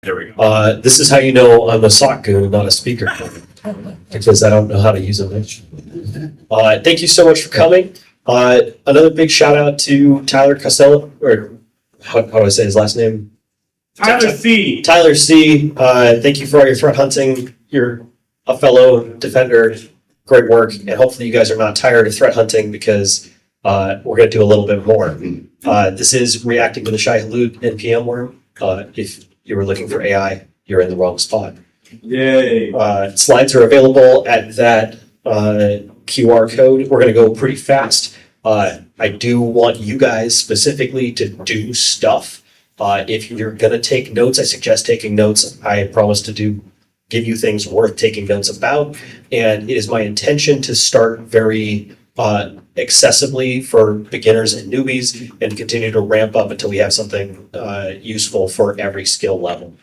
There we go. This is how you know I'm a sock goon and not a speaker, because I don't know how to use them. Thank you so much for coming. Another big shout out to Tyler Costello, or how do I say his last name? Tyler C. Tyler C. Thank you for all your threat hunting. You're a fellow defender. Great work. And hopefully you guys are not tired of threat hunting, because we're going to do a little bit more. This is reacting to the Shai-Hulud NPM worm. If you were looking for AI, you're in the wrong spot. Yay. Slides are available at that QR code. We're going to go pretty fast. I do want you guys specifically to do stuff. If you're going to take notes, I suggest taking notes. I promise to give you things worth taking notes about. And it is my intention to start very accessibly for beginners and newbies, and continue to ramp up until we have something useful for every skill level.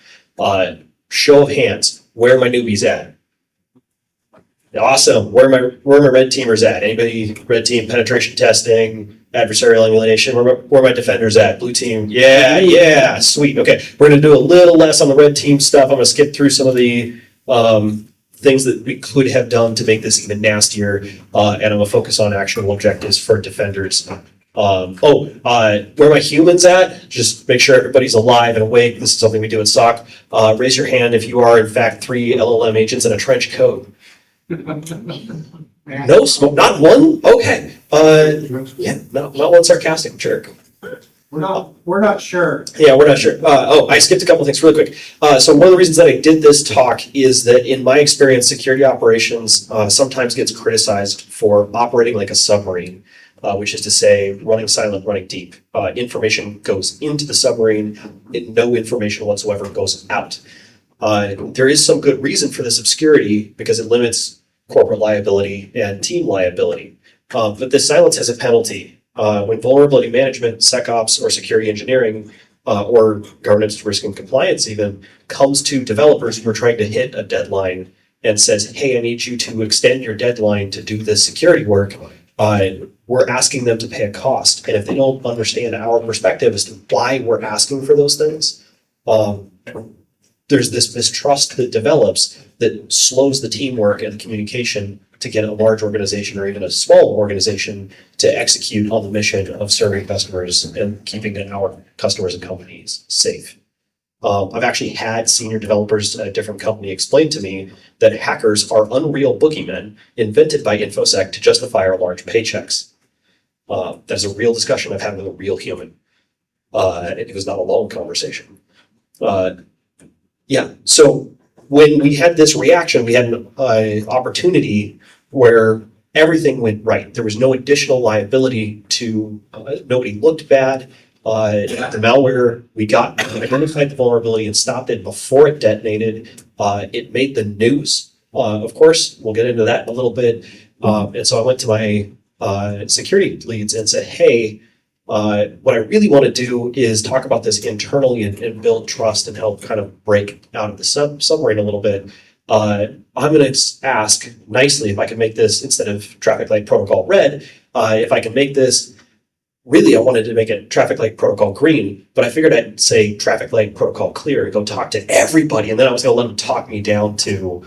Show of hands, where are my newbies at? Awesome. Where are my red teamers at? Anybody red team penetration testing, adversarial emulation? Where are my defenders at? Blue team. Yeah, sweet. Okay, we're gonna do a little less on the red team stuff. I'm gonna skip through some of the things that we could have done to make this even nastier, and I'm gonna focus on actionable objectives for defenders. Where are my humans at? Just make sure everybody's alive and awake. This is something we do in SOC. Raise your hand if you are in fact 3 LLM agents in a trench coat. No smoke, not one? Okay. Yeah, not one sarcastic jerk. We're not sure. Yeah, we're not sure. I skipped a couple things really quick. So one of the reasons that I did this talk is that in my experience, security operations sometimes gets criticized for operating like a submarine, which is to say running silent, running deep. Information goes into the submarine, no information whatsoever goes out. There is some good reason for this obscurity, because it limits corporate liability and team liability. But this silence has a penalty. When vulnerability management, SecOps, or security engineering, or governance, risk, and compliance even comes to developers who are trying to hit a deadline and says, hey, I need you to extend your deadline to do this security work, we're asking them to pay a cost. And if they don't understand our perspective as to why we're asking for those things, there's this mistrust that develops that slows the teamwork and the communication to get a large organization or even a small organization to execute on the mission of serving customers and keeping our customers and companies safe. I've actually had senior developers at a different company explain to me that hackers are unreal boogeymen invented by InfoSec to justify our large paychecks. That's a real discussion I've had with a real human. It was not a long conversation. So when we had this reaction, we had an opportunity where everything went right. There was no additional liability to, nobody looked bad. The malware, we identified the vulnerability and stopped it before it detonated. It made the news. Of course, we'll get into that in a little bit. And so I went to my security leads and said, hey, what I really want to do is talk about this internally and build trust and help kind of break out of the submarine a little bit. I'm going to ask nicely if I can make this, instead of traffic light protocol red, if I can make this, really I wanted to make it traffic light protocol green, but I figured I'd say traffic light protocol clear and go talk to everybody. And then I was going to let them talk me down to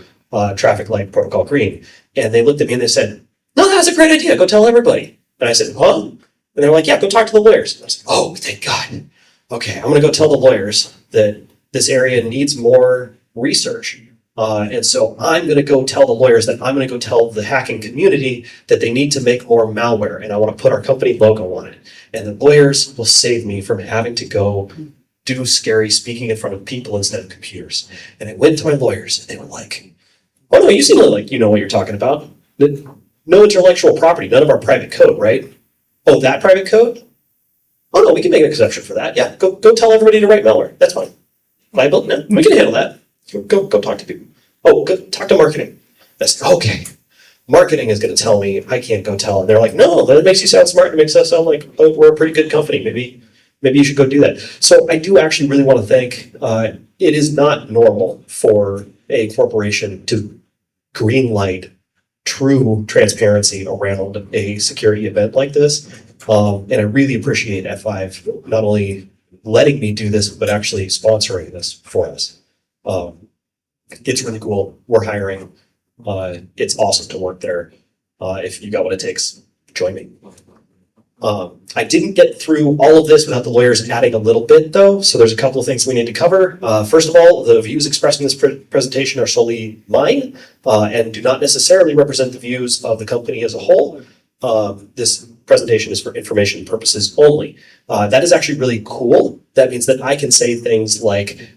traffic light protocol green. And they looked at me and they said, no, that's a great idea. Go tell everybody. And I said, huh? And they're like, yeah, go talk to the lawyers. And I was like, oh, thank God. Okay, I'm going to go tell the lawyers that this area needs more research. And so I'm going to go tell the lawyers that I'm going to go tell the hacking community that they need to make more malware. And I want to put our company logo on it. And the lawyers will save me from having to go do scary speaking in front of people instead of computers. And I went to my lawyers and they were like, oh, no, you seem like you know what you're talking about. No intellectual property, none of our private code, right? Oh, that private code? Oh, no, we can make an exception for that. Yeah, go tell everybody to write malware. That's fine. Liability? No, we can handle that. Go talk to people. Oh, go talk to marketing. I said, okay. Marketing is going to tell me I can't go tell. And they're like, no, that makes you sound smart. It makes us sound like we're a pretty good company. Maybe you should go do that. So I do actually really want to thank, it is not normal for a corporation to green light true transparency around a security event like this. And I really appreciate F5 not only letting me do this, but actually sponsoring this for us. It's really cool. We're hiring. It's awesome to work there. If you got what it takes, join me. I didn't get through all of this without the lawyers adding a little bit, though. So there's a couple of things we need to cover. First of all, the views expressed in this presentation are solely mine and do not necessarily represent the views of the company as a whole. This presentation is for information purposes only. That is actually really cool. That means that I can say things like,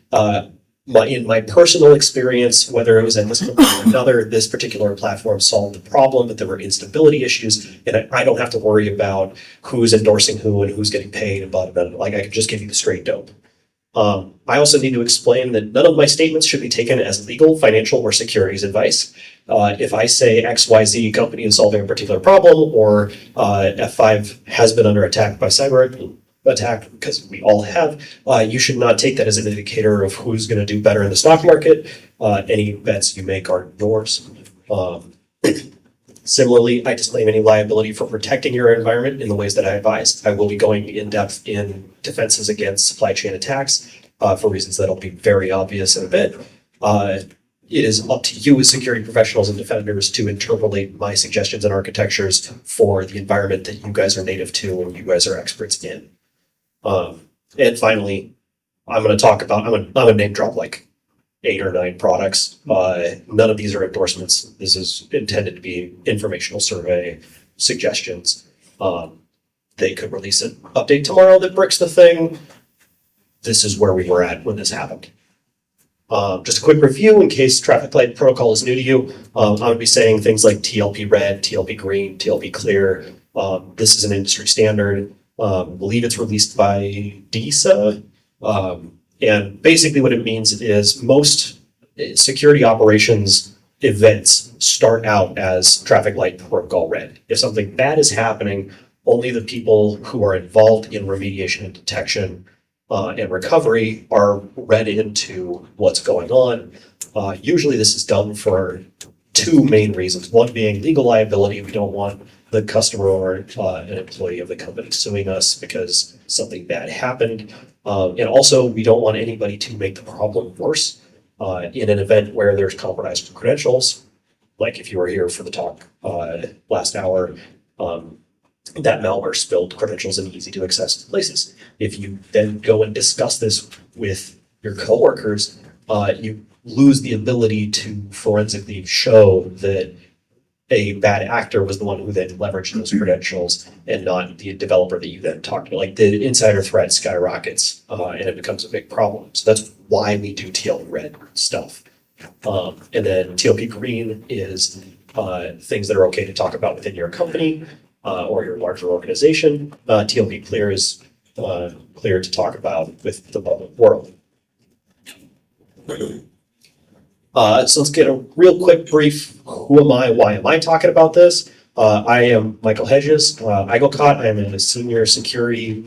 in my personal experience, whether it was at this company or another, this particular platform solved the problem, but there were instability issues, and I don't have to worry about who's endorsing who and who's getting paid and blah, blah, blah. Like, I can just give you the straight dope. I also need to explain that none of my statements should be taken as legal, financial, or securities advice. If I say XYZ company is solving a particular problem, or F5 has been under attack by cyber attack, because we all have, you should not take that as an indicator of who's going to do better in the stock market. Any bets you make are yours. Similarly, I disclaim any liability for protecting your environment in the ways that I advised. I will be going in depth in defenses against supply chain attacks for reasons that'll be very obvious in a bit. It is up to you as security professionals and defenders to interpolate my suggestions and architectures for the environment that you guys are native to and you guys are experts in. And finally, I'm going to talk about, I'm going to name drop like 8 or 9 products. None of these are endorsements. This is intended to be informational survey suggestions. They could release an update tomorrow that bricks the thing. This is where we were at when this happened. Just a quick review in case traffic light protocol is new to you. I'm going to be saying things like TLP red, TLP green, TLP clear. This is an industry standard. I believe it's released by DISA. And basically what it means is most security operations events start out as traffic light protocol red. If something bad is happening, only the people who are involved in remediation and detection and recovery are read into what's going on. Usually this is done for 2 main reasons. One being legal liability. We don't want the customer or an employee of the company suing us because something bad happened. And also, we don't want anybody to make the problem worse in an event where there's compromised credentials. Like if you were here for the talk last hour, that malware spilled credentials in easy to access places. If you then go and discuss this with your coworkers, you lose the ability to forensically show that a bad actor was the one who then leveraged those credentials and not the developer that you then talked to. Like the insider threat skyrockets and it becomes a big problem. So that's why we do TLP red stuff. And then TLP green is things that are okay to talk about within your company or your larger organization. TLP clear is clear to talk about with the public world. So let's get a real quick brief. Who am I? Why am I talking about this? I am Michael Hedges, Igelkott. I am a senior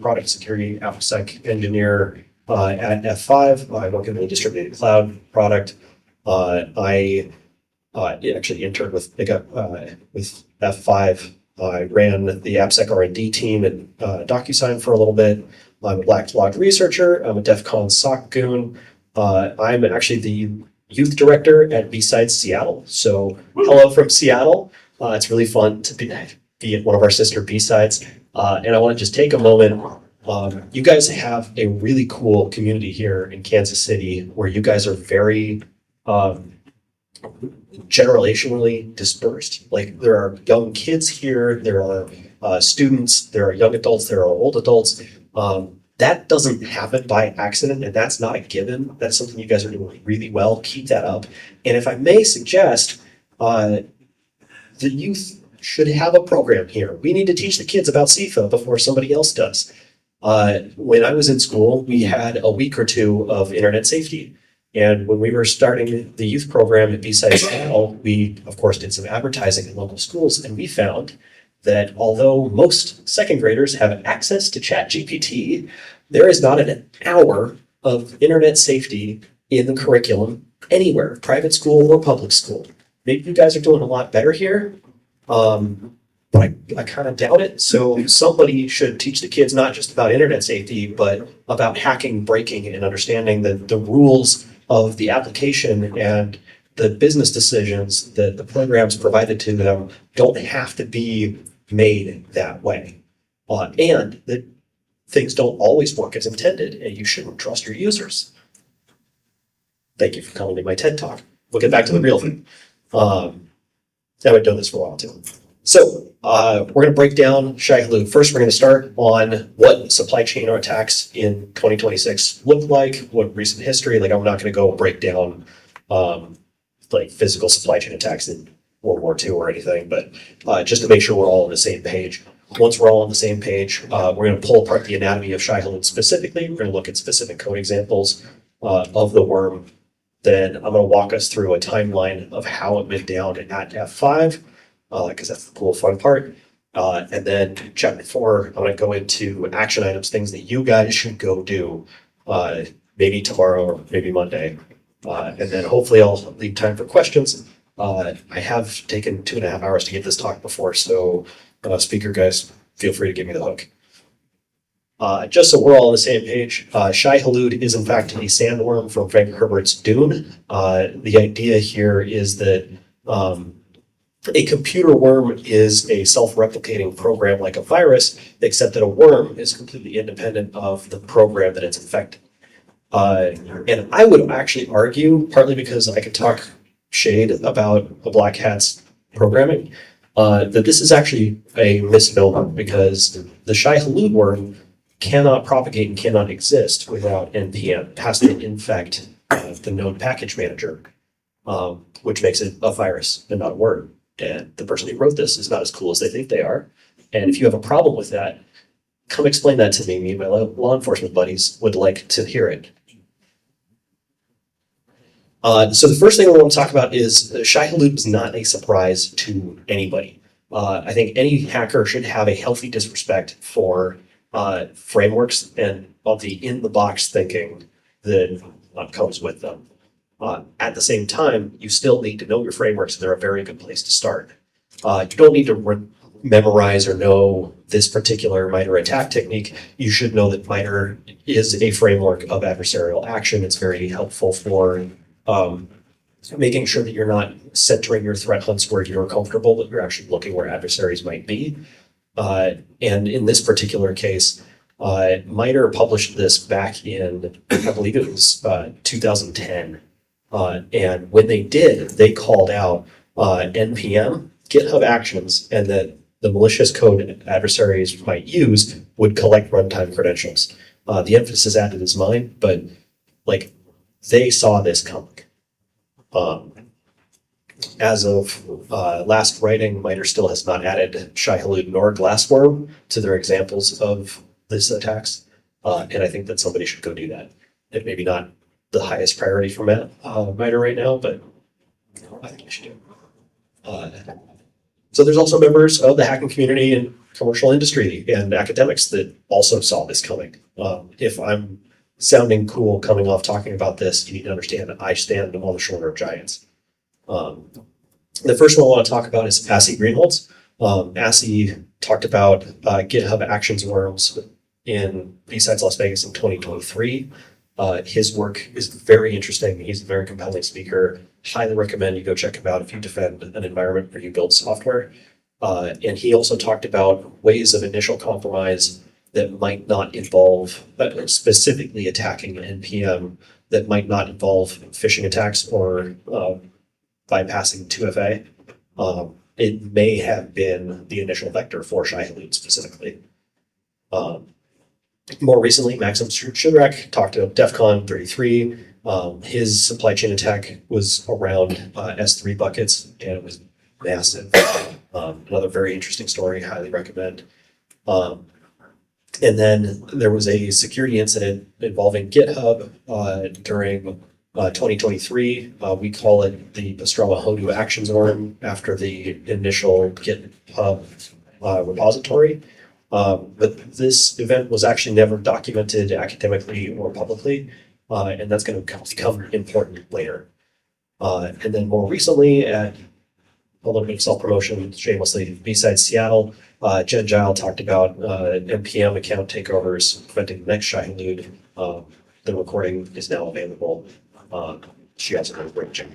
product security AppSec engineer at F5. I work in the distributed cloud product. I actually interned with F5. I ran the AppSec R&D team at DocuSign for a little bit. I'm a Black Lodge researcher. I'm a DEF CON SOC goon. I'm actually the youth director at BSides Seattle. So hello from Seattle. It's really fun to be at one of our sister BSides. And I want to just take a moment. You guys have a really cool community here in Kansas City where you guys are very generationally dispersed. Like there are young kids here, there are students, there are young adults, there are old adults. That doesn't happen by accident, and that's not a given. That's something you guys are doing really well. Keep that up. And if I may suggest, the youth should have a program here. We need to teach the kids about CIFA before somebody else does. When I was in school, we had a week or 2 of internet safety. And when we were starting the youth program at BSides Seattle, we, of course, did some advertising in local schools, and we found that although most second graders have access to ChatGPT, there is not an hour of internet safety in the curriculum anywhere, private school or public school. Maybe you guys are doing a lot better here, but I kind of doubt it. So somebody should teach the kids not just about internet safety, but about hacking, breaking, and understanding the rules of the application and the business decisions that the programs provided to them don't have to be made that way. And that things don't always work as intended, and you shouldn't trust your users. Thank you for coming to my TED Talk. We'll get back to the real thing. I've done this for a while too. So we're going to break down Shai-Hulud. First, we're going to start on what supply chain attacks in 2026 look like, what recent history. Like, I'm not going to go break down like physical supply chain attacks in World War II or anything, but just to make sure we're all on the same page. Once we're all on the same page, we're going to pull apart the anatomy of Shai-Hulud specifically. We're going to look at specific code examples of the worm. Then I'm going to walk us through a timeline of how it went down at F5, because that's the cool fun part. And then chapter 4, I'm going to go into action items, things that you guys should go do, maybe tomorrow or maybe Monday. And then hopefully I'll leave time for questions. I have taken 2.5 hours to get this talk before, so speaker guys, feel free to give me the hook. Just so we're all on the same page, Shai-Hulud is in fact a sandworm from Frank Herbert's Dune. The idea here is that a computer worm is a self-replicating program like a virus, except that a worm is completely independent of the program that it's infected. And I would actually argue, partly because I could talk shade about the Black Hat's programming, that this is actually a misnomer, because the Shai-Hulud worm cannot propagate and cannot exist without NPM. It has to infect the node package manager, which makes it a virus and not a worm. And the person who wrote this is not as cool as they think they are. And if you have a problem with that, come explain that to me. Me and my law enforcement buddies would like to hear it. So the first thing I want to talk about is Shai-Hulud was not a surprise to anybody. I think any hacker should have a healthy disrespect for frameworks and of the in-the-box thinking that comes with them. At the same time, you still need to know your frameworks, and they're a very good place to start. You don't need to memorize or know this particular MITRE attack technique. You should know that MITRE is a framework of adversarial action. It's very helpful for making sure that you're not centering your threat hunts where you're comfortable, but you're actually looking where adversaries might be. And in this particular case, MITRE published this back in, I believe it was 2010. And when they did, they called out NPM, GitHub Actions, and that the malicious code adversaries might use would collect runtime credentials. The emphasis added is mine, but like they saw this coming. As of last writing, MITRE still has not added Shai-Hulud nor Glassworm to their examples of this attacks. And I think that somebody should go do that. It may be not the highest priority for MITRE right now, but I think you should do it. So there's also members of the hacking community and commercial industry and academics that also saw this coming. If I'm sounding cool coming off talking about this, you need to understand that I stand on the shoulder of giants. The first one I want to talk about is Assi Greenholz. Assi talked about GitHub Actions worms in BSides Las Vegas in 2023. His work is very interesting. He's a very compelling speaker. Highly recommend you go check him out if you defend an environment where you build software. And he also talked about ways of initial compromise that might not involve specifically attacking NPM, that might not involve phishing attacks or bypassing 2FA. It may have been the initial vector for Shai-Hulud specifically. More recently, Maxim Shurak talked about DEFCON 33. His supply chain attack was around S3 buckets, and it was massive. Another very interesting story, highly recommend. And then there was a security incident involving GitHub during 2023. We call it the Pastrana Hodu Actions worm after the initial GitHub repository. But this event was actually never documented academically or publicly, and that's going to become important later. And then more recently, at a little bit of self-promotion, shamelessly, BSides Seattle, Jen Gile talked about NPM account takeovers preventing the next Shai-Hulud. The recording is now available. She also did a great job.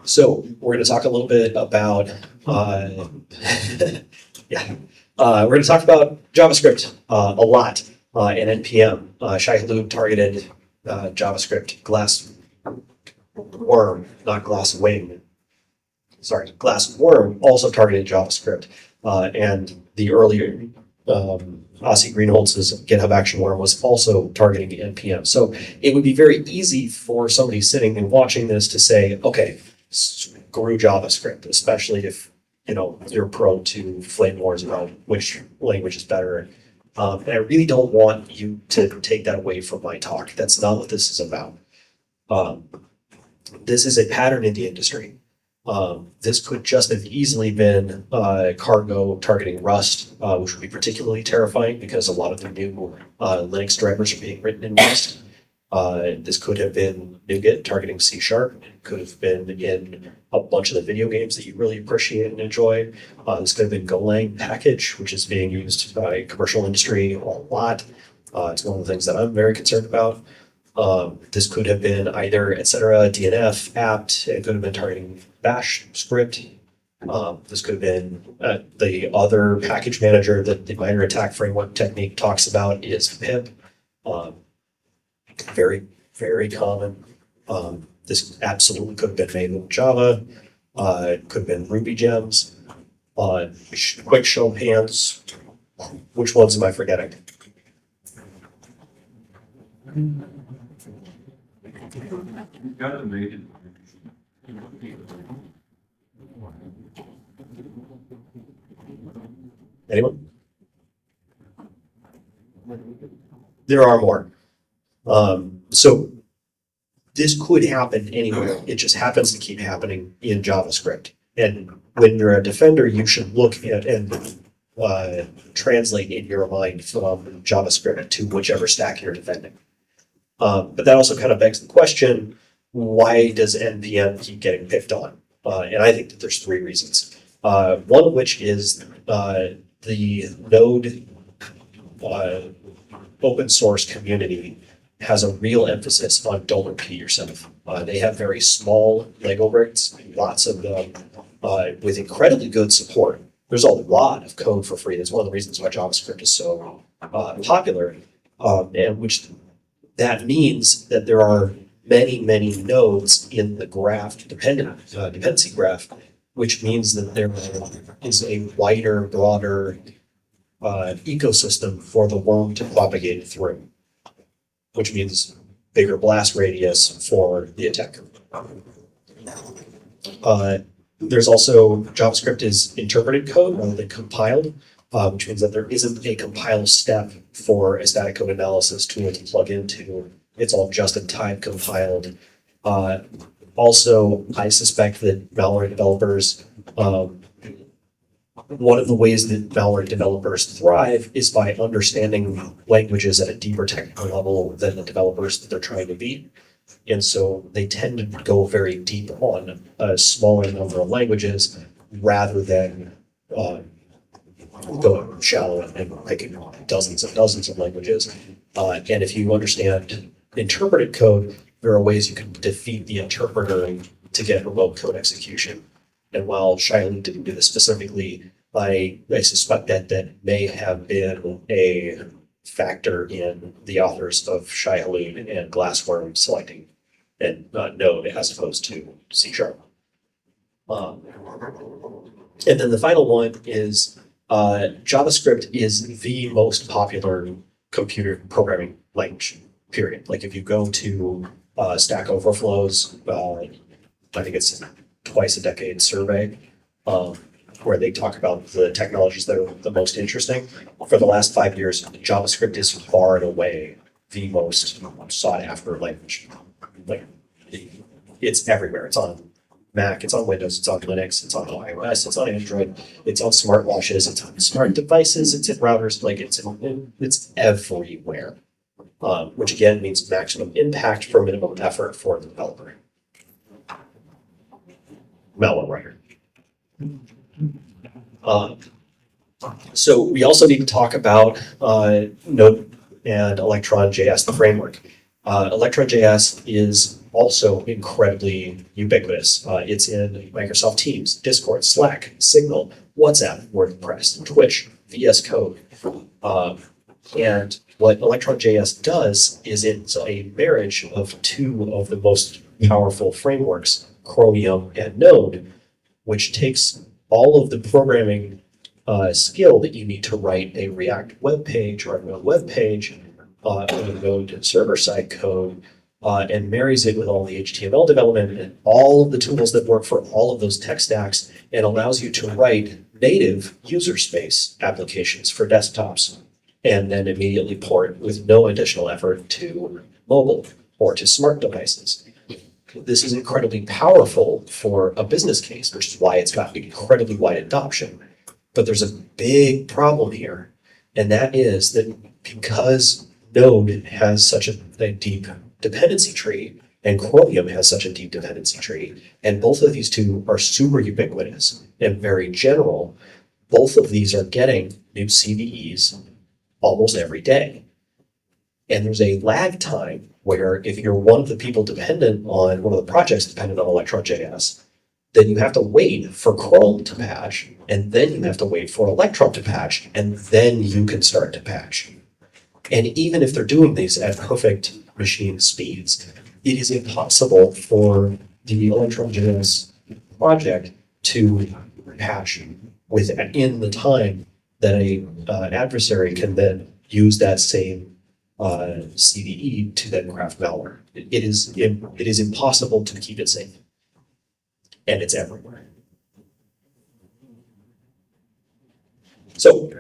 So we're going to talk a little bit about, we're going to talk about JavaScript a lot in NPM. Shai-Hulud targeted JavaScript, glass worm, not glass wing. Sorry, glass worm also targeted JavaScript, and the earlier Ossie Greenholz's GitHub Action Worm was also targeting NPM. So it would be very easy for somebody sitting and watching this to say, okay, screw JavaScript, especially if you're prone to flame wars about which language is better. And I really don't want you to take that away from my talk. That's not what this is about. This is a pattern in the industry. This could just have easily been Cargo targeting Rust, which would be particularly terrifying because a lot of the new Linux drivers are being written in Rust. This could have been NuGet targeting C#. It could have been in a bunch of the video games that you really appreciate and enjoy. This could have been Golang package, which is being used by commercial industry a lot. It's one of the things that I'm very concerned about. This could have been either etc. DNF apt. It could have been targeting Bash script. This could have been the other package manager that the minor attack framework technique talks about is pip. Very, very common. This absolutely could have been made with Java. It could have been Ruby gems. Quick show of hands. Which ones am I forgetting? Anyone? There are more. So this could happen anywhere. It just happens to keep happening in JavaScript. And when you're a defender, you should look at and translate in your mind from JavaScript to whichever stack you're defending. But that also kind of begs the question, why does NPM keep getting picked on? And I think that there's three reasons. One of which is the Node open source community has a real emphasis on don't repeat yourself. They have very small Lego bricks, lots of them, with incredibly good support. There's a lot of code for free. That's one of the reasons why JavaScript is so popular, and which that means that there are many, many nodes in the graph, dependency graph, which means that there is a wider, broader ecosystem for the worm to propagate through, which means bigger blast radius for the attacker. There's also JavaScript is interpreted code rather than compiled, which means that there isn't a compile step for a static code analysis tool to plug into. It's all just-in-time compiled. Also, I suspect that malware developers, one of the ways that malware developers thrive is by understanding languages at a deeper technical level than the developers that they're trying to beat. And so they tend to go very deep on a smaller number of languages rather than going shallow and picking dozens and dozens of languages. And if you understand interpreted code, there are ways you can defeat the interpreter to get remote code execution. And while Shai-Hulud didn't do this specifically, I suspect that may have been a factor in the authors of Shai-Hulud and Glassworm selecting and Node as opposed to C#. And then the final one is JavaScript is the most popular computer programming language, period. Like if you go to Stack Overflow's, I think it's twice a decade survey, where they talk about the technologies that are the most interesting. For the last 5 years, JavaScript is far and away the most sought after language. Like it's everywhere. It's on Mac, it's on Windows, it's on Linux, it's on iOS, it's on Android, it's on smartwatches, it's on smart devices, it's in routers, like it's everywhere. Which again means maximum impact for minimum effort for the developer. Malware writer. So we also need to talk about Node and Electron.js, the framework. Electron.js is also incredibly ubiquitous. It's in Microsoft Teams, Discord, Slack, Signal, WhatsApp, WordPress, Twitch, VS Code. And what Electron.js does is it's a marriage of two of the most powerful frameworks, Chromium and Node, which takes all of the programming skill that you need to write a React web page or a Node web page, or a Node server-side code, and marries it with all the HTML development and all of the tools that work for all of those tech stacks, and allows you to write native user space applications for desktops, and then immediately port with no additional effort to mobile or to smart devices. This is incredibly powerful for a business case, which is why it's got incredibly wide adoption. But there's a big problem here, and that is that because Node has such a deep dependency tree, and Chromium has such a deep dependency tree, and both of these two are super ubiquitous and very general, both of these are getting new CVEs almost every day. And there's a lag time where if you're one of the people dependent on, one of the projects dependent on Electron.js, then you have to wait for Chrome to patch, and then you have to wait for Electron to patch, and then you can start to patch. And even if they're doing these at perfect machine speeds, it is impossible for the Electron.js project to patch within the time that an adversary can then use that same CVE to then craft malware. It is impossible to keep it safe. And it's everywhere. So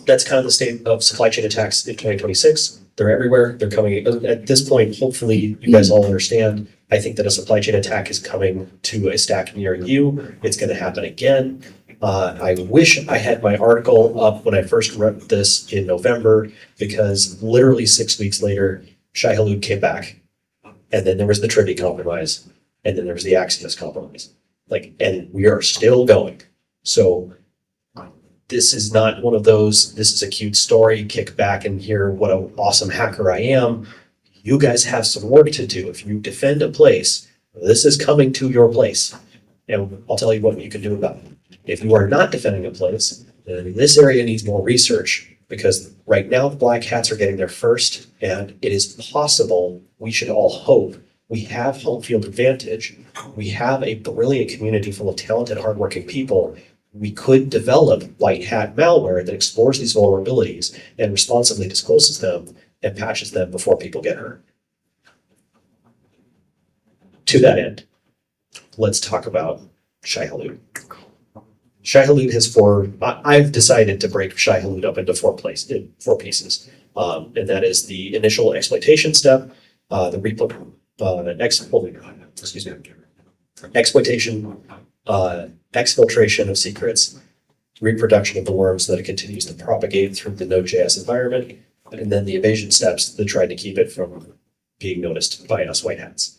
that's kind of the state of supply chain attacks in 2026. They're everywhere. They're coming. At this point, hopefully you guys all understand. I think that a supply chain attack is coming to a stack near you. It's going to happen again. I wish I had my article up when I first wrote this in November, because literally 6 weeks later, Shai-Hulud came back. And then there was the Trinity compromise. And then there was the Axios compromise. And we are still going. So this is not one of those, this is a cute story, kick back and hear what an awesome hacker I am. You guys have some work to do. If you defend a place, this is coming to your place. And I'll tell you what you can do about it. If you are not defending a place, then this area needs more research, because right now the black hats are getting there first, and it is possible, we should all hope, we have home field advantage. We have a brilliant community full of talented, hardworking people. We could develop white hat malware that explores these vulnerabilities and responsibly discloses them and patches them before people get hurt. To that end, let's talk about Shai-Hulud. Shai-Hulud has I've decided to break Shai-Hulud up into four pieces. And that is the initial exploitation step, exploitation, exfiltration of secrets, reproduction of the worm so that it continues to propagate through the Node.js environment, and then the evasion steps that try to keep it from being noticed by us white hats.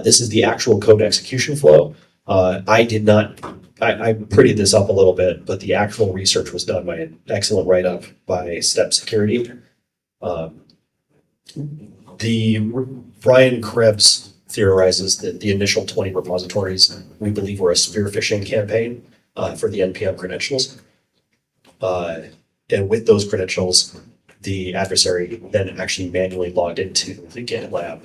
This is the actual code execution flow. I prettied this up a little bit, but the actual research was done by an excellent write-up by Step Security. Brian Krebs theorizes that the initial 20 repositories, we believe, were a spear phishing campaign for the NPM credentials. And with those credentials, the adversary then actually manually logged into the GitHub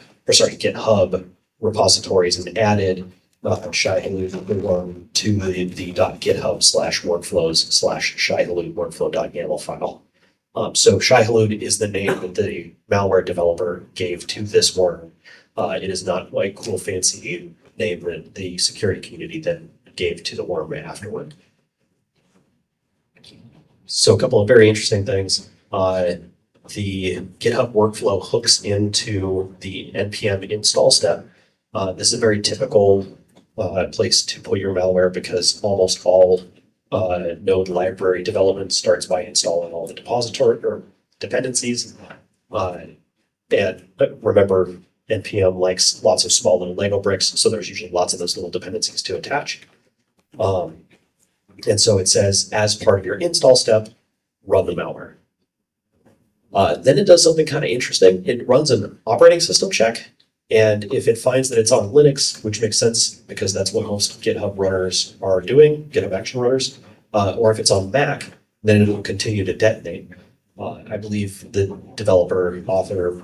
repositories and added Shai-Hulud worm to the .github/workflows/Shai-Hulud workflow.yaml file. So Shai-Hulud is the name that the malware developer gave to this worm. It is not like cool fancy name that the security community then gave to the worm afterward. So a couple of very interesting things. The GitHub workflow hooks into the NPM install step. This is a very typical place to put your malware, because almost all Node library development starts by installing all the depository or dependencies. And remember, NPM likes lots of small little Lego bricks, so there's usually lots of those little dependencies to attach. And so it says, as part of your install step, run the malware. Then it does something kind of interesting. It runs an operating system check. And if it finds that it's on Linux, which makes sense because that's what most GitHub runners are doing, GitHub action runners, or if it's on Mac, then it will continue to detonate. I believe the developer author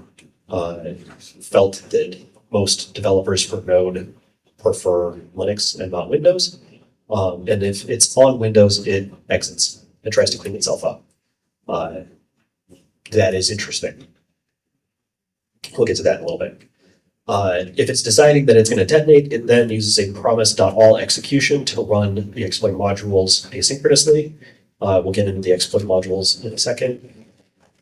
felt that most developers for Node prefer Linux and not Windows. And if it's on Windows, it exits and tries to clean itself up. That is interesting. We'll get to that in a little bit. If it's deciding that it's going to detonate, it then uses a promise.all execution to run the exploit modules asynchronously. We'll get into the exploit modules in a second.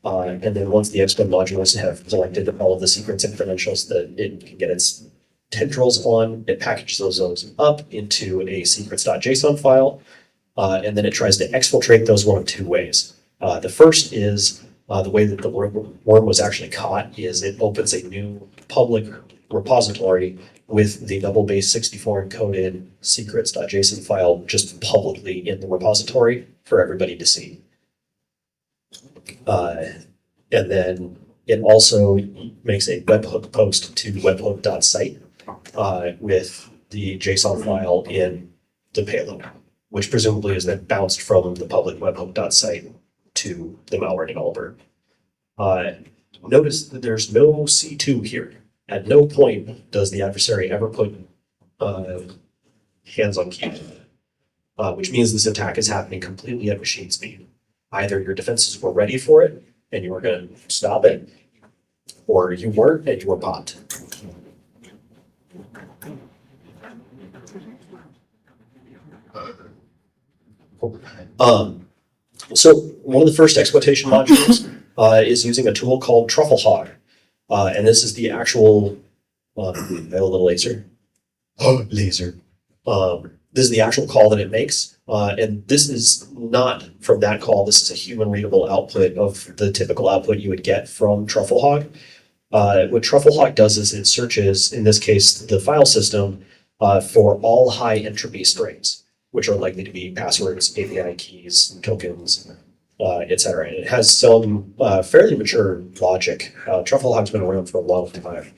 And then once the exploit modules have collected all of the secrets and credentials that it can get its tendrils on, it packages those up into a secrets.json file. And then it tries to exfiltrate those one of two ways. The first is the way that the worm was actually caught is it opens a new public repository with the double base 64 encoded secrets.json file just publicly in the repository for everybody to see. And then it also makes a webhook post to webhook.cite with the JSON file in the payload, which presumably is then bounced from the public webhook.cite to the malware developer. Notice that there's no C2 here. At no point does the adversary ever put hands on key, which means this attack is happening completely at machine speed. Either your defenses were ready for it and you were going to stop it, or you weren't and you were popped. So one of the first exploitation modules is using a tool called TruffleHog. And this is the actual, I have a little laser. Oh, laser. This is the actual call that it makes. And this is not from that call. This is a human readable output of the typical output you would get from TruffleHog. What TruffleHog does is it searches, in this case, the file system for all high entropy strings, which are likely to be passwords, API keys, tokens, etc. And it has some fairly mature logic. TruffleHog's been around for a long time.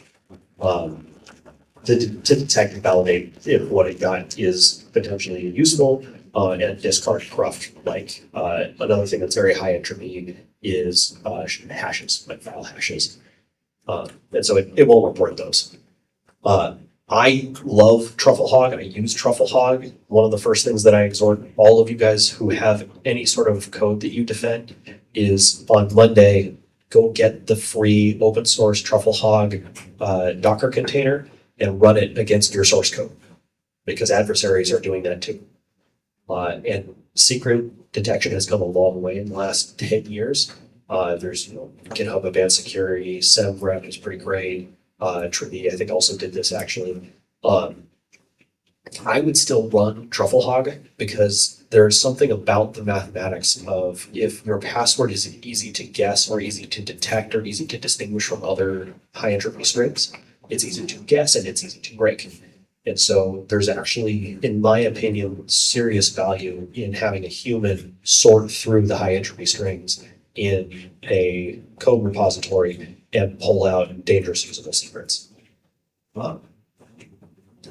To detect and validate if what it got is potentially useful and discard cruft. Like another thing that's very high entropy is hashes, like file hashes. And so it will report those. I love TruffleHog. I use TruffleHog. One of the first things that I exhort all of you guys who have any sort of code that you defend is on Monday, go get the free open source TruffleHog Docker container and run it against your source code, because adversaries are doing that too. And secret detection has come a long way in the last 10 years. There's GitHub Advanced Security, SemRep is pretty great. Trivi, I think, also did this actually. I would still run TruffleHog because there's something about the mathematics of if your password is easy to guess or easy to detect or easy to distinguish from other high entropy strings, it's easy to guess and it's easy to break. And so there's actually, in my opinion, serious value in having a human sort through the high entropy strings in a code repository and pull out dangerous usable secrets.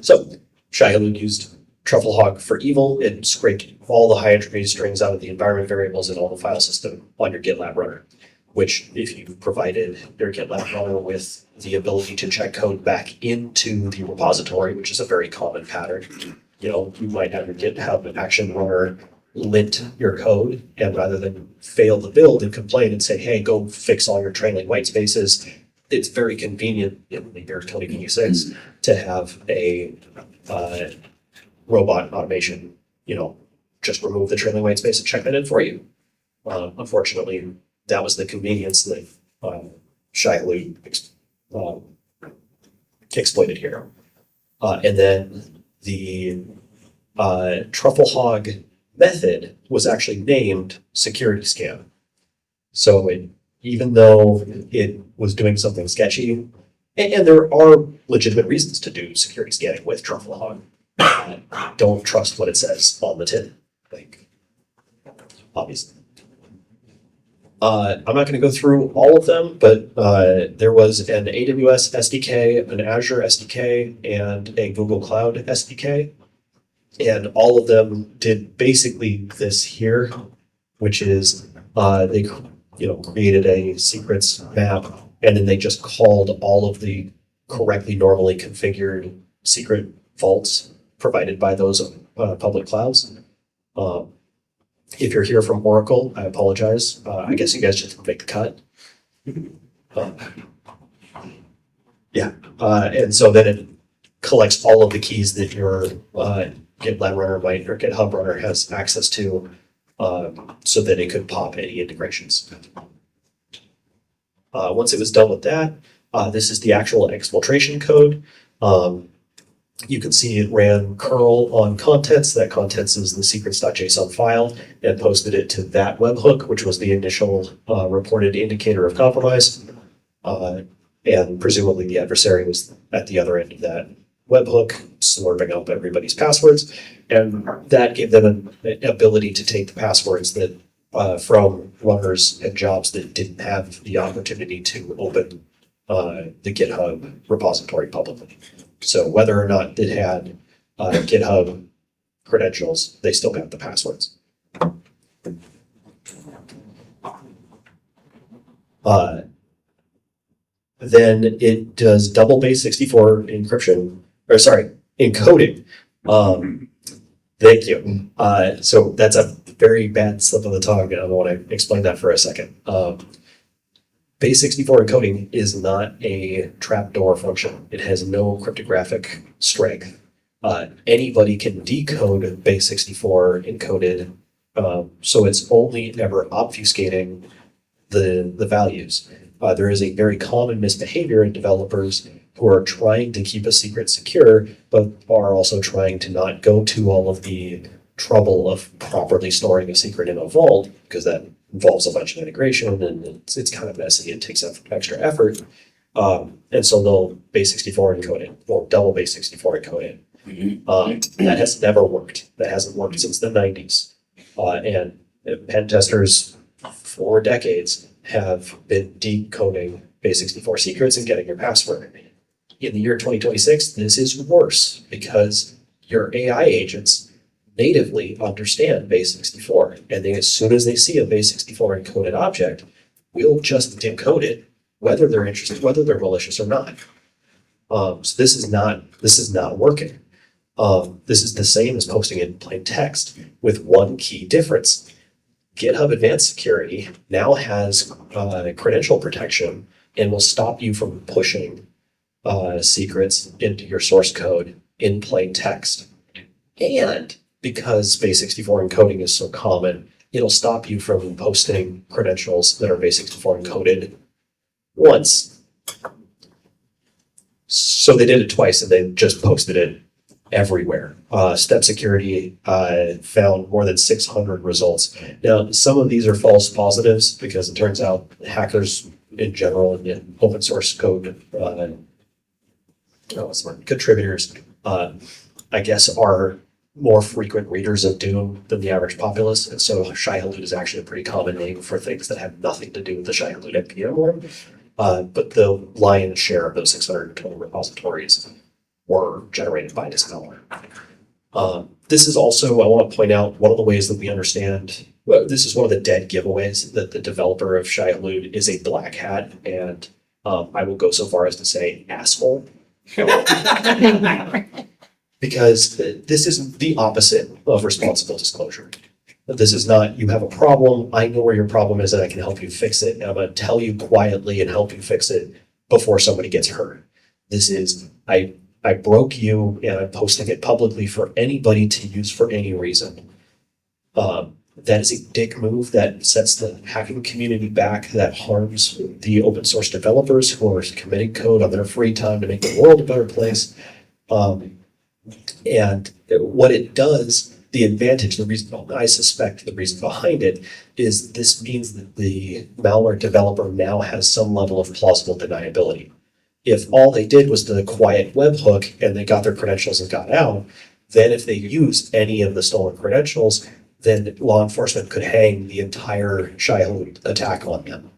So Shai-Hulud used TruffleHog for evil. It scraped all the high entropy strings out of the environment variables and all the file system on your GitLab runner, which if you provided your GitLab runner with the ability to check code back into the repository, which is a very common pattern, you might have your GitHub action runner lint your code, and rather than fail the build and complain and say, hey, go fix all your trailing white spaces, it's very convenient in the year 2026 to have a robot automation, just remove the trailing white space and check that in for you. Unfortunately, that was the convenience that Shai-Hulud exploited here. And then the TruffleHog method was actually named security scan. So even though it was doing something sketchy, and there are legitimate reasons to do security scanning with TruffleHog, don't trust what it says on the tin, obviously. I'm not going to go through all of them, but there was an AWS SDK, an Azure SDK, and a Google Cloud SDK. And all of them did basically this here, which is they created a secrets map, and then they just called all of the correctly normally configured secret vaults provided by those public clouds. If you're here from Oracle, I apologize. I guess you guys just didn't make the cut. And so then it collects all of the keys that your GitLab runner might or GitHub runner has access to, so that it could pop any integrations. Once it was done with that, this is the actual exfiltration code. You can see it ran curl on contents. That contents is the secrets.json file, and posted it to that webhook, which was the initial reported indicator of compromise. And presumably the adversary was at the other end of that webhook, slurping up everybody's passwords. And that gave them an ability to take the passwords that from runners and jobs that didn't have the opportunity to open the GitHub repository publicly. So whether or not it had GitHub credentials, they still got the passwords. Then it does double base 64 encoding. Thank you. So that's a very bad slip of the tongue, and I want to explain that for a second. Base 64 encoding is not a trapdoor function. It has no cryptographic strength. Anybody can decode base 64 encoded, so it's only ever obfuscating the values. There is a very common misbehavior in developers who are trying to keep a secret secure, but are also trying to not go to all of the trouble of properly storing a secret in a vault, because that involves a bunch of integration and it's kind of messy. It takes extra effort. And so they'll base 64 encode it, or double base 64 encode it. That has never worked. That hasn't worked since the 90s. And pen testers for decades have been decoding base 64 secrets and getting your password. In the year 2026, this is worse because your AI agents natively understand base 64, and they, as soon as they see a base 64 encoded object, will just decode it, whether they're interested, whether they're malicious or not. So this is not working. This is the same as posting in plain text, with one key difference. GitHub Advanced Security now has credential protection and will stop you from pushing secrets into your source code in plain text. And because base 64 encoding is so common, it'll stop you from posting credentials that are base 64 encoded once. So they did it twice, and they just posted it everywhere. Step Security found more than 600 results. Now, some of these are false positives because it turns out hackers in general and open source code contributors, I guess, are more frequent readers of Doom than the average populace. And so Shai-Hulud is actually a pretty common name for things that have nothing to do with the Shai-Hulud NPM worm. But the lion's share of those 620 repositories were generated by this malware. This is also, I want to point out, one of the ways that we understand, well, this is one of the dead giveaways that the developer of Shai-Hulud is a black hat, and I will go so far as to say asshole. Because this is the opposite of responsible disclosure. This is not, you have a problem, I know where your problem is and I can help you fix it, and I'm going to tell you quietly and help you fix it before somebody gets hurt. This is, I broke you and I'm posting it publicly for anybody to use for any reason. That is a dick move that sets the hacking community back, that harms the open source developers who are committing code on their free time to make the world a better place. And what it does, the advantage, the reason, I suspect the reason behind it is this means that the malware developer now has some level of plausible deniability. If all they did was the quiet webhook and they got their credentials and got out, then if they use any of the stolen credentials, then law enforcement could hang the entire Shai-Hulud attack on them.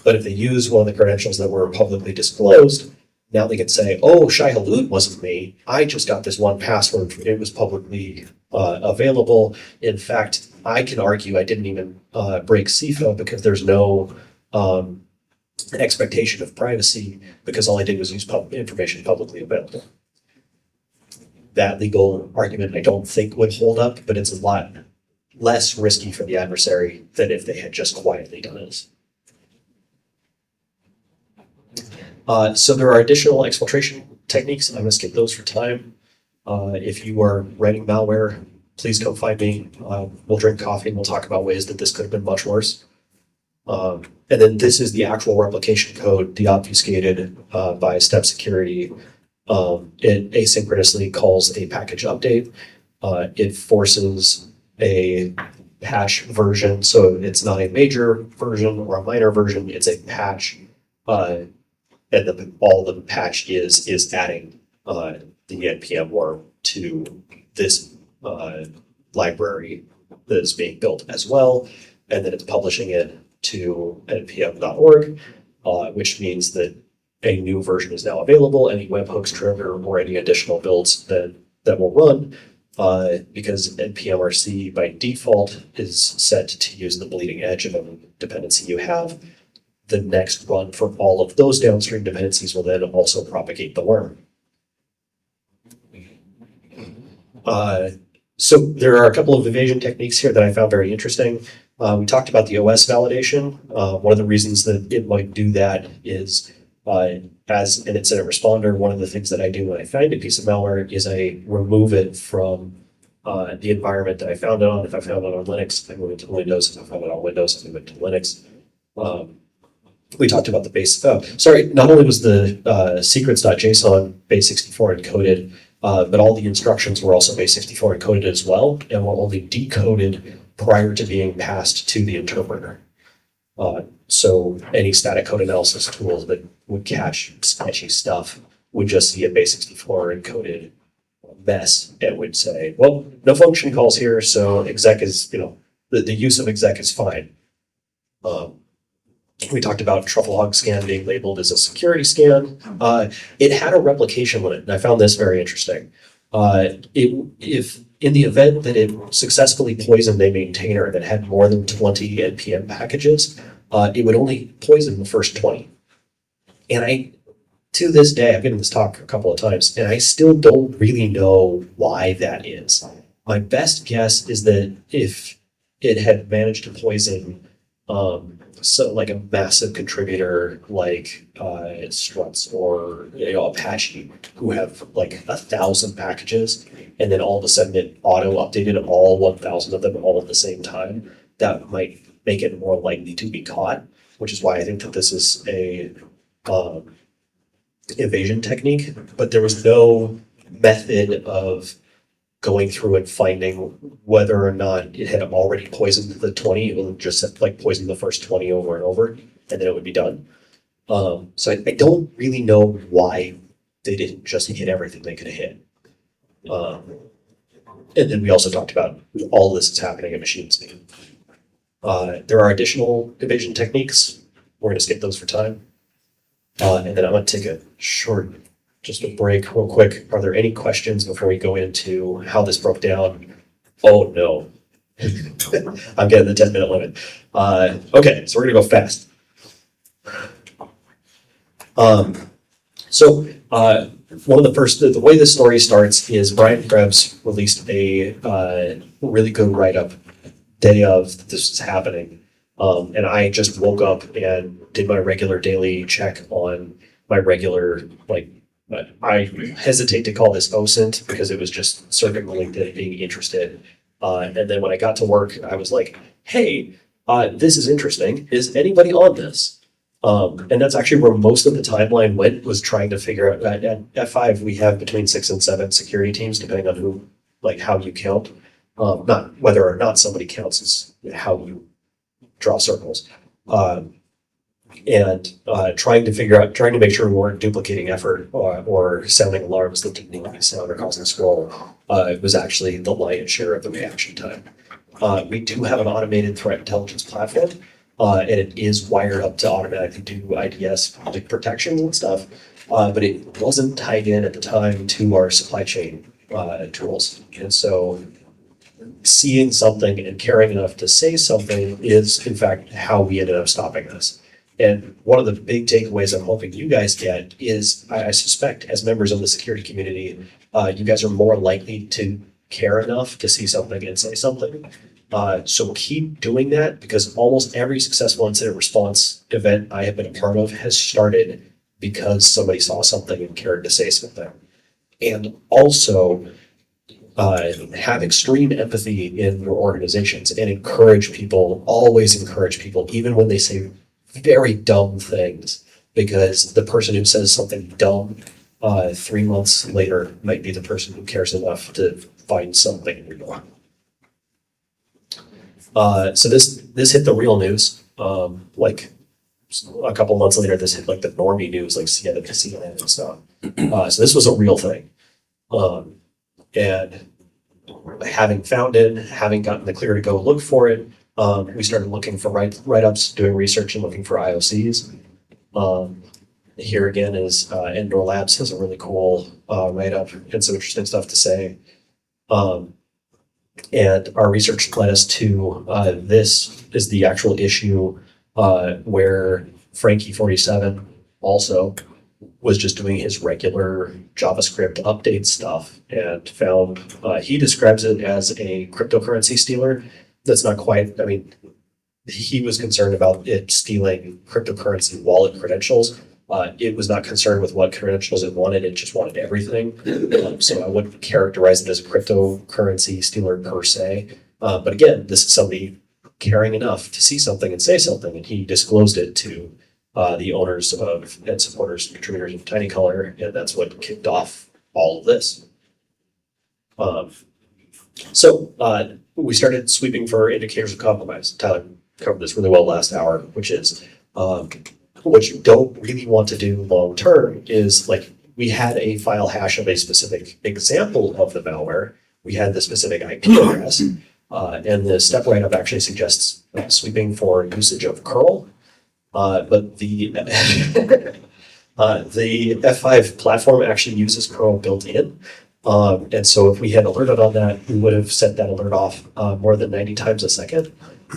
But if they use one of the credentials that were publicly disclosed, now they can say, oh, Shai-Hulud wasn't me. I just got this one password. It was publicly available. In fact, I can argue I didn't even break CIFA because there's no expectation of privacy because all I did was use information publicly available. That legal argument I don't think would hold up, but it's a lot less risky for the adversary than if they had just quietly done it. So there are additional exfiltration techniques. I'm going to skip those for time. If you are writing malware, please come find me. We'll drink coffee and we'll talk about ways that this could have been much worse. And then this is the actual replication code, deobfuscated by Step Security. It asynchronously calls a package update. It forces a patch version, so it's not a major version or a minor version. It's a patch, and all the patch is adding the NPM worm to this library that is being built as well, and then it's publishing it to npm.org, which means that a new version is now available. Any webhooks trigger or any additional builds that will run, because npmrc by default is set to use the bleeding edge of any dependency you have. The next run for all of those downstream dependencies will then also propagate the worm. So there are a couple of evasion techniques here that I found very interesting. We talked about the OS validation. One of the reasons that it might do that is as an incident responder, one of the things that I do when I find a piece of malware is I remove it from the environment that I found it on. If I found it on Linux, I move it to Windows. If I found it on Windows, I move it to Linux. We talked about the base. Not only was the secrets.json base64 encoded, but all the instructions were also base64 encoded as well, and were only decoded prior to being passed to the interpreter. So any static code analysis tools that would catch sketchy stuff would just see a base64 encoded mess and would say, well, no function calls here, so exec is, the use of exec is fine. We talked about truffle hog scan being labeled as a security scan. It had a replication limit, and I found this very interesting. If in the event that it successfully poisoned a maintainer that had more than 20 NPM packages, it would only poison the first 20. And to this day, I've given this talk a couple of times, and I still don't really know why that is. My best guess is that if it had managed to poison so like a massive contributor like Struts or Apache, who have like 1,000 packages, and then all of a sudden it auto updated all 1,000 of them all at the same time, that might make it more likely to be caught, which is why I think that this is a evasion technique. But there was no method of going through and finding whether or not it had already poisoned the 20. It would just like poison the first 20 over and over, and then it would be done. So I don't really know why they didn't just hit everything they could have hit. And then we also talked about all this is happening at machine speed. There are additional evasion techniques. We're going to skip those for time. And then I'm going to take a short just a break real quick. Are there any questions before we go into how this broke down? Oh, no. I'm getting the 10-minute limit. Okay, so we're going to go fast. One of the first, the way this story starts is Brian Krebs released a really good write-up day of this was happening. And I just woke up and did my regular daily check on my regular, I hesitate to call this OSINT because it was just circuit related, being interested. And then when I got to work, I was like, hey, this is interesting. Is anybody on this? And that's actually where most of the timeline went, was trying to figure out. At F5, we have between 6 and 7 security teams, depending on who, how you count. Not whether or not somebody counts, is how you draw circles. And trying to make sure we weren't duplicating effort or sounding alarms that didn't need to be sound or causing scroll was actually the lion's share of the reaction time. We do have an automated threat intelligence platform, and it is wired up to automatically do IDS like protections and stuff. But it wasn't tied in at the time to our supply chain tools. And so seeing something and caring enough to say something is, in fact, how we ended up stopping this. And one of the big takeaways I'm hoping you guys get is, I suspect, as members of the security community, you guys are more likely to care enough to see something and say something. So keep doing that, because almost every successful incident response event I have been a part of has started because somebody saw something and cared to say something. And also, have extreme empathy in your organizations and always encourage people, even when they say very dumb things, because the person who says something dumb 3 months later might be the person who cares enough to find something real. So this hit the real news. Like a couple months later, this hit like the normie news, like CNN and stuff. So this was a real thing. And having found it, having gotten the clear to go look for it, we started looking for write-ups, doing research and looking for IOCs. Here again is Endor Labs has a really cool write-up and some interesting stuff to say. And our research led us to this is the actual issue where Frankie47 also was just doing his regular JavaScript update stuff and found he describes it as a cryptocurrency stealer. That's not quite, I mean, he was concerned about it stealing cryptocurrency wallet credentials. It was not concerned with what credentials it just wanted everything. So I wouldn't characterize it as a cryptocurrency stealer per se. But again, this is somebody caring enough to see something and say something, and he disclosed it to the owners of and supporters and contributors of TinyColor, and that's what kicked off all of this. So we started sweeping for indicators of compromise. Tyler covered this really well last hour, which is what you don't really want to do long term is, like, we had a file hash of a specific example of the malware. We had the specific IP address, and the step write-up actually suggests sweeping for usage of curl. But the F5 platform actually uses curl built in. And so if we had alerted on that, we would have set that alert off more than 90 times a second.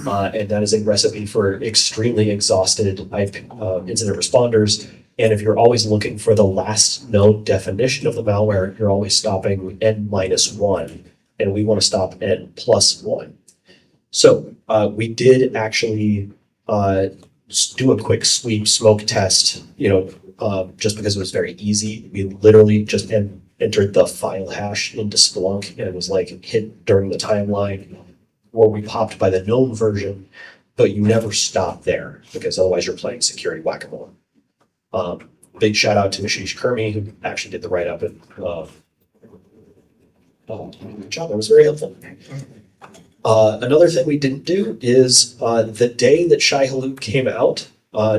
And that is a recipe for extremely exhausted incident responders. And if you're always looking for the last known definition of the malware, you're always stopping n-1. And we want to stop n+1. So we did actually do a quick sweep smoke test, just because it was very easy. We literally just entered the file hash into Splunk, and it was like hit during the timeline, or we popped by the known version, but you never stop there because otherwise you're playing security whack-a-mole. Big shout out to Ashish Kurmi, who actually did the write-up, and good job, that was very helpful. Another thing we didn't do is the day that Shai-Hulud came out,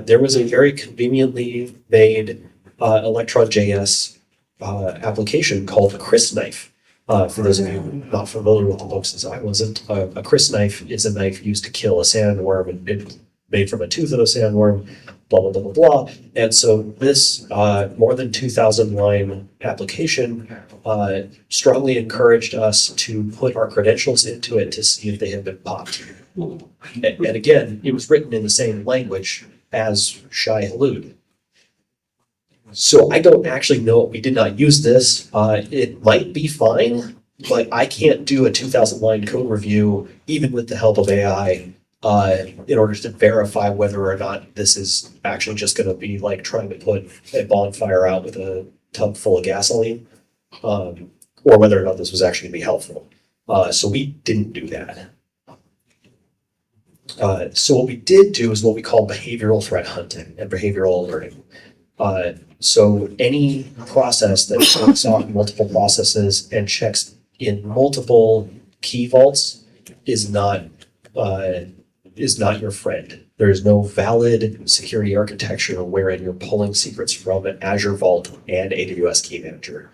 there was a very conveniently made Electron.js application called crysknife. For those of you not familiar with the books, as I wasn't, a crysknife is a knife used to kill a sandworm, and it's made from a tooth of a sandworm, blah, blah, blah, blah, blah. And so this more than 2,000 line application strongly encouraged us to put our credentials into it to see if they had been popped. And again, it was written in the same language as Shai-Hulud. So I don't actually know. We did not use this. It might be fine, but I can't do a 2,000 line code review, even with the help of AI, in order to verify whether or not this is actually just going to be like trying to put a bonfire out with a tub full of gasoline, or whether or not this was actually going to be helpful. So we didn't do that. So what we did do is what we call behavioral threat hunting and behavioral alerting. So any process that works on multiple processes and checks in multiple key vaults is not your friend. There is no valid security architecture wherein you're pulling secrets from an Azure Vault and AWS Key Manager.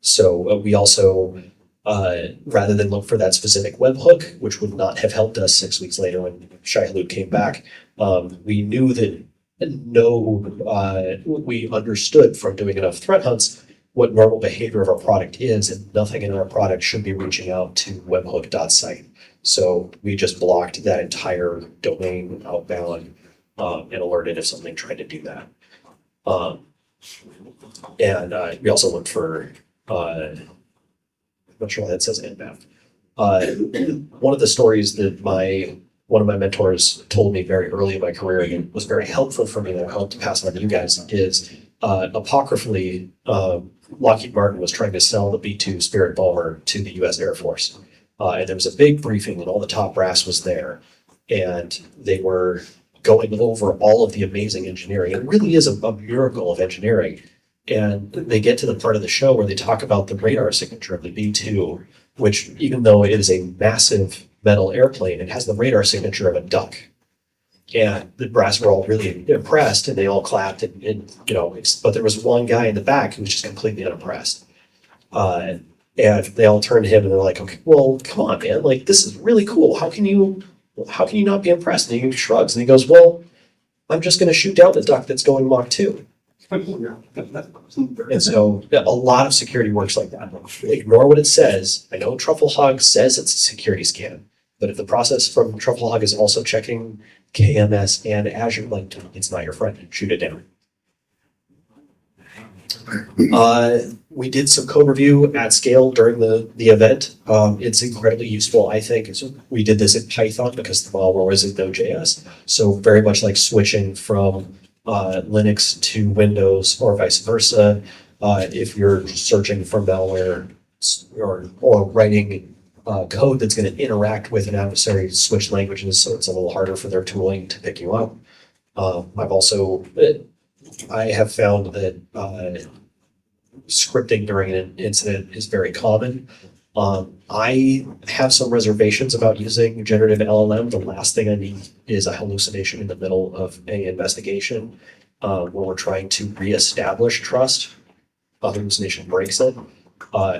So we also rather than look for that specific webhook, which would not have helped us 6 weeks later when Shai-Hulud came back. We knew that we understood from doing enough threat hunts what normal behavior of our product is, and nothing in our product should be reaching out to webhook.site. So we just blocked that entire domain outbound and alerted if something tried to do that. And we also looked for, I'm not sure why that says nbaf. One of the stories that one of my mentors told me very early in my career and was very helpful for me that I hope to pass on to you guys is apocryphally, Lockheed Martin was trying to sell the B-2 Spirit bomber to the U.S. Air Force. And there was a big briefing and all the top brass was there. And they were going over all of the amazing engineering. It really is a miracle of engineering. And they get to the part of the show where they talk about the radar signature of the B-2, which even though it is a massive metal airplane, it has the radar signature of a duck. And the brass were all really impressed and they all clapped and but there was one guy in the back who was just completely unimpressed. And they all turned to him and they're like, okay, well, come on, man, like this is really cool. How can you not be impressed? And he shrugs and he goes, well, I'm just gonna shoot down the duck that's going Mach 2. And so a lot of security works like that. Ignore what it says. I know Trufflehog says it's a security scan, but if the process from Trufflehog is also checking KMS and Azure, like it's not your friend. Shoot it down. We did some code review at scale during the event. It's incredibly useful, I think. So we did this in Python because the malware was in Node.js. So very much like switching from Linux to Windows or vice versa. If you're searching for malware or writing code that's going to interact with an adversary, switch languages, so it's a little harder for their tooling to pick you up. I have found that scripting during an incident is very common. I have some reservations about using generative LLM. The last thing I need is a hallucination in the middle of an investigation when we're trying to reestablish trust. A hallucination breaks it.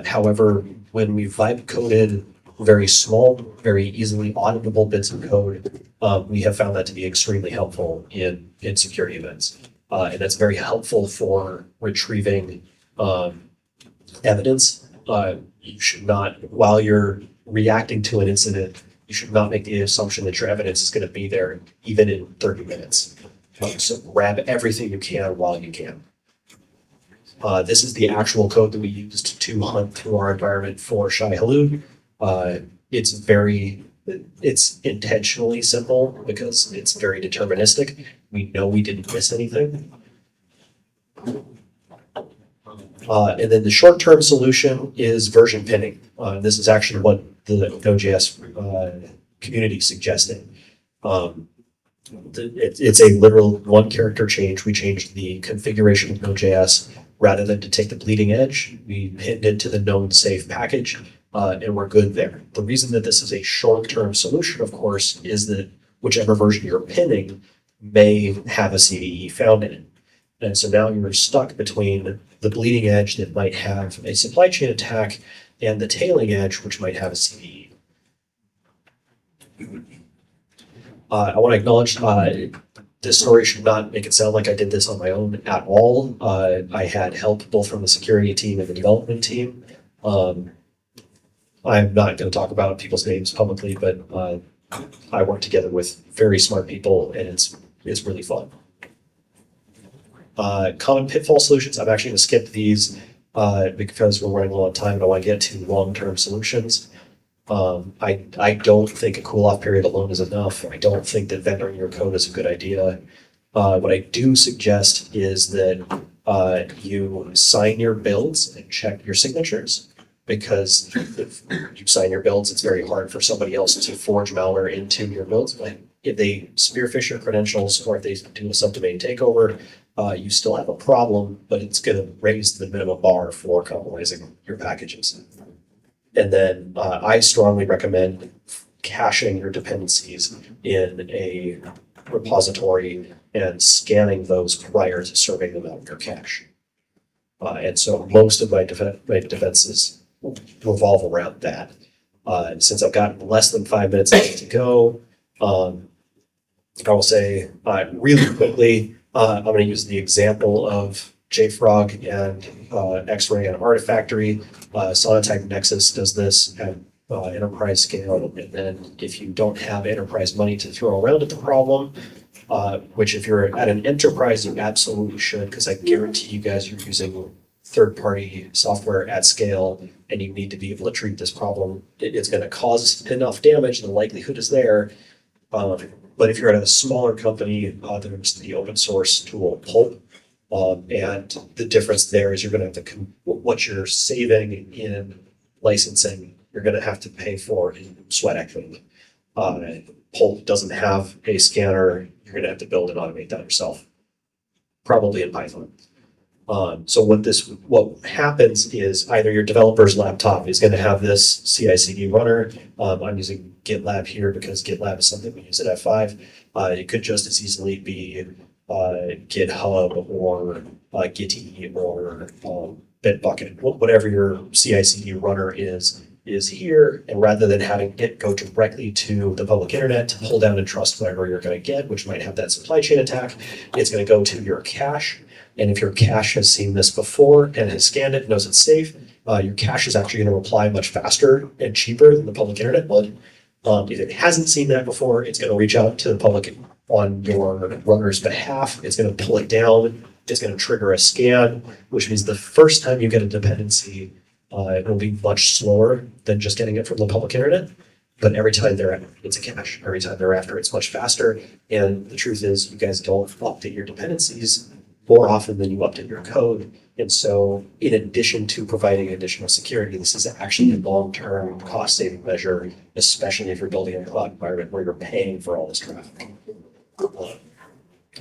However, when we vibe coded very small, very easily auditable bits of code, we have found that to be extremely helpful in security events. And that's very helpful for retrieving evidence. You should not, while you're reacting to an incident, you should not make the assumption that your evidence is going to be there even in 30 minutes. So grab everything you can while you can. This is the actual code that we used to hunt through our environment for Shai-Hulud. It's intentionally simple because it's very deterministic. We know we didn't miss anything. And then the short-term solution is version pinning. This is actually what the Node.js community suggested. It's a literal one-character change. We changed the configuration of Node.js. Rather than to take the bleeding edge, we pinned it to the known safe package, and we're good there. The reason that this is a short-term solution, of course, is that whichever version you're pinning may have a CVE found in it. And so now you're stuck between the bleeding edge that might have a supply chain attack and the tailing edge, which might have a CVE. I want to acknowledge this story should not make it sound like I did this on my own at all. I had help both from the security team and the development team. I'm not going to talk about people's names publicly, but I work together with very smart people, and it's really fun. Common pitfall solutions. I'm actually going to skip these because we're running low on time and I want to get to long-term solutions. I don't think a cool-off period alone is enough. I don't think that vendoring your code is a good idea. What I do suggest is that you sign your builds and check your signatures, because if you sign your builds, it's very hard for somebody else to forge malware into your builds. If they spearfish your credentials or if they do a subdomain takeover, you still have a problem, but it's going to raise the minimum bar for compromising your packages. And then I strongly recommend caching your dependencies in a repository and scanning those prior to serving them out of your cache. And so most of my defenses revolve around that. Since I've got less than 5 minutes left to go, I will say really quickly, I'm going to use the example of JFrog and X-Ray and Artifactory. Sonatype Nexus does this at enterprise scale. And then if you don't have enterprise money to throw around at the problem, which if you're at an enterprise, you absolutely should, because I guarantee you guys you're using third-party software at scale, and you need to be able to treat this problem. It's going to cause enough damage, and the likelihood is there. But if you're at a smaller company, there's the open source tool Pulp. And the difference there is you're going to have to, what you're saving in licensing, you're going to have to pay for in sweat equity. Pulp doesn't have a scanner. You're going to have to build and automate that yourself, probably in Python. So what happens is either your developer's laptop is going to have this CI/CD runner. I'm using GitLab here because GitLab is something we use at F5. It could just as easily be GitHub or Gitee or Bitbucket, whatever your CI/CD runner is here. And rather than having it go directly to the public internet to pull down and trust whatever you're going to get, which might have that supply chain attack, it's going to go to your cache. And if your cache has seen this before and has scanned it, knows it's safe, your cache is actually going to reply much faster and cheaper than the public internet would. If it hasn't seen that before, it's going to reach out to the public on your runner's behalf. It's going to pull it down. It's going to trigger a scan, which means the first time you get a dependency, it will be much slower than just getting it from the public internet. But every time thereafter, it's a cache. Every time thereafter, it's much faster. And the truth is, you guys don't update your dependencies more often than you update your code. And so in addition to providing additional security, this is actually a long-term cost-saving measure, especially if you're building a cloud environment where you're paying for all this traffic.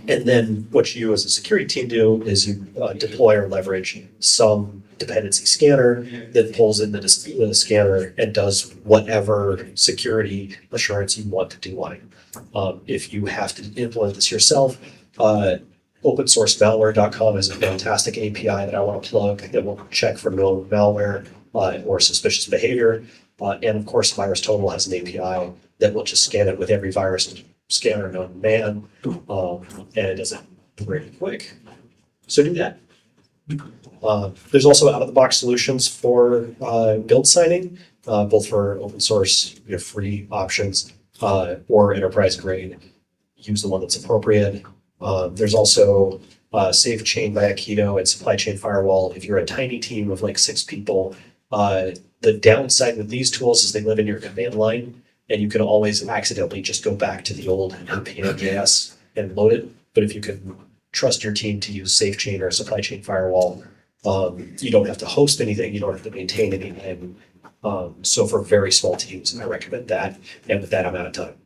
And then what you as a security team do is you deploy or leverage some dependency scanner that pulls in the scanner and does whatever security assurance you want to do on it. If you have to implement this yourself, opensourcemalware.com is a fantastic API that I want to plug that will check for known malware or suspicious behavior. And of course, VirusTotal has an API that will just scan it with every virus scanner known to man, and it does it pretty quick. So do that. There's also out-of-the-box solutions for build signing, both for open source, free options, or enterprise grade. Use the one that's appropriate. There's also Safe Chain by Aikido and Supply Chain Firewall. If you're a tiny team of like 6 people, the downside with these tools is they live in your command line, and you can always accidentally just go back to the old NPM.js and load it. But if you can trust your team to use Safe Chain or Supply Chain Firewall, you don't have to host anything, you don't have to maintain anything. So for very small teams, I recommend that. And with that, I'm out of time.